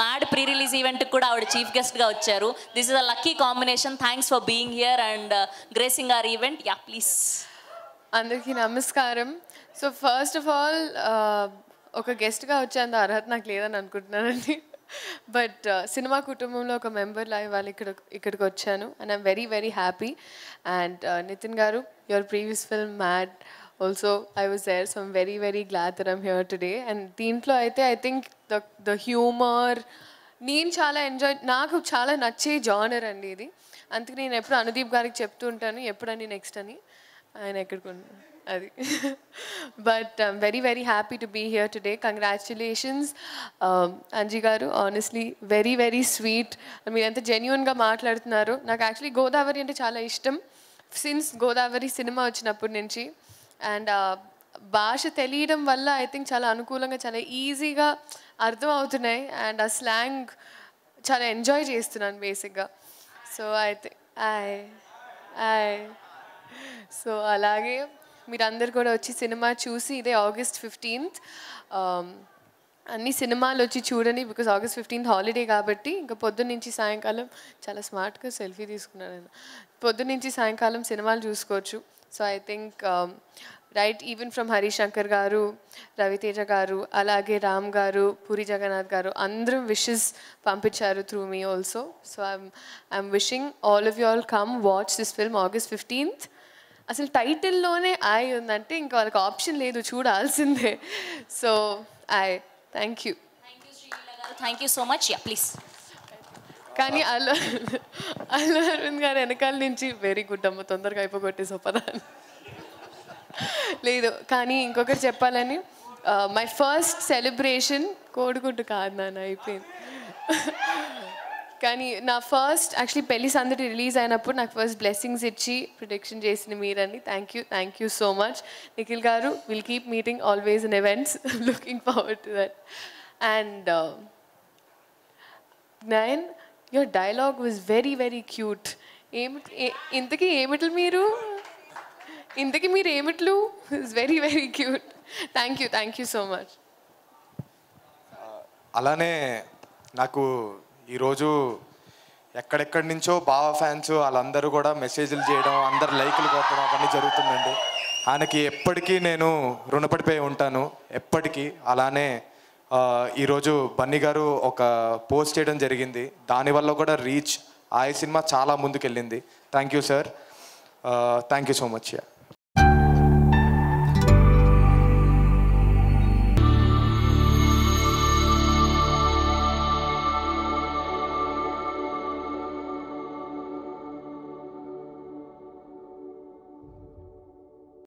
Mad pre release ఈవెంట్కి కూడా ఆవిడ చీఫ్ గెస్ట్గా వచ్చారు. This is a lucky combination. Thanks for being here and gracing our event. Yeah please. అందరికీ నమస్కారం. సో ఫస్ట్ ఆఫ్ ఆల్ ఒక గెస్ట్గా వచ్చేంత అర్హత నాకు లేదని అనుకుంటున్నానండి. బట్ సినిమా కుటుంబంలో ఒక మెంబర్లా ఇవాళ ఇక్కడికి వచ్చాను and I'm very very happy. And Nithin garu, your previous film Mad also I was there, so I'm very very glad that I'm here today. And దీంట్లో అయితే ఐ థింక్ ద హ్యూమర్ నేను చాలా ఎంజాయ్, నాకు చాలా నచ్చే జానర్ అండి ఇది. అందుకే నేను ఎప్పుడు అనుదీప్ గారికి చెప్తూ ఉంటాను ఎప్పుడని నెక్స్ట్ అని, ఆయన ఎక్కడికి అది. But I'm very very happy to be here today. Congratulations Anji garu, honestly very very sweet. మీరు ఎంత జెన్యున్గా మాట్లాడుతున్నారు. నాకు యాక్చువల్లీ గోదావరి అంటే చాలా ఇష్టం సిన్స్ గోదావరి సినిమా వచ్చినప్పటి నుంచి. అండ్ భాష తెలియడం వల్ల ఐ థింక్ చాలా అనుకూలంగా చాలా ఈజీగా అర్థం అవుతున్నాయి. అండ్ ఆ స్లాంగ్ చాలా ఎంజాయ్ చేస్తున్నాను బేసిక్గా. సో అయితే సో అలాగే మీరందరు కూడా వచ్చి సినిమా చూసి, ఇదే August 15th అన్ని సినిమాలు వచ్చి చూడండి. బికాజ్ August 15th హాలిడే కాబట్టి ఇంకా పొద్దున్న నుంచి సాయంకాలం, చాలా స్మార్ట్గా సెల్ఫీ తీసుకున్నాను నేను, పొద్దున్న నుంచి సాయంకాలం సినిమాలు చూసుకోవచ్చు. So I think right even from Harishankar గారు, రవితేజ గారు, అలాగే రామ్ గారు, పూరి జగన్నాథ్ గారు అందరూ విషెస్ పంపించారు through me also. So I'm wishing all of you all come watch this film August 15th. అసలు టైటిల్లోనే ఐ ఉందంటే ఇంకా వాళ్ళకి ఆప్షన్ లేదు, చూడాల్సిందే. So thank you. Thank you so much. Yeah please. కానీ అల్లు అరవింద్ గారు వెనకాల నుంచి వెరీ గుడ్ అమ్మ, తొందరగా అయిపోగొట్టేసో పదా లేదు. కానీ ఇంకొకటి చెప్పాలని, మై ఫస్ట్ సెలబ్రేషన్ కోడిగుడ్డు కాదు నాన్న, అయిపోయింది. కానీ నా ఫస్ట్ యాక్చువల్లీ పెళ్లి సందడి రిలీజ్ అయినప్పుడు నాకు ఫస్ట్ బ్లెస్సింగ్స్ ఇచ్చి ప్రొటెక్షన్ చేసిన మీరండి. Thank you so much. Nikhil garu, will keep meeting always in events, looking forward to that. And Nayan, your dialogue was very very cute. ఇంతకీ ఏమిట్లు మీరు it's very very cute. Thank you so much. అలానే నాకు ఈరోజు ఎక్కడెక్కడి నుంచో బావ ఫ్యాన్స్ వాళ్ళందరూ కూడా మెసేజ్లు చేయడం, అందరు లైకులు కొట్టడం అవన్నీ జరుగుతుందండి. ఆయనకి ఎప్పటికీ నేను రుణపడిపోయి ఉంటాను, ఎప్పటికీ. అలానే ఈరోజు బన్నీ గారు ఒక పోస్ట్ చేయడం జరిగింది, దానివల్ల కూడా రీచ్ సినిమా చాలా ముందుకెళ్ళింది. Thank you sir, thank you so much.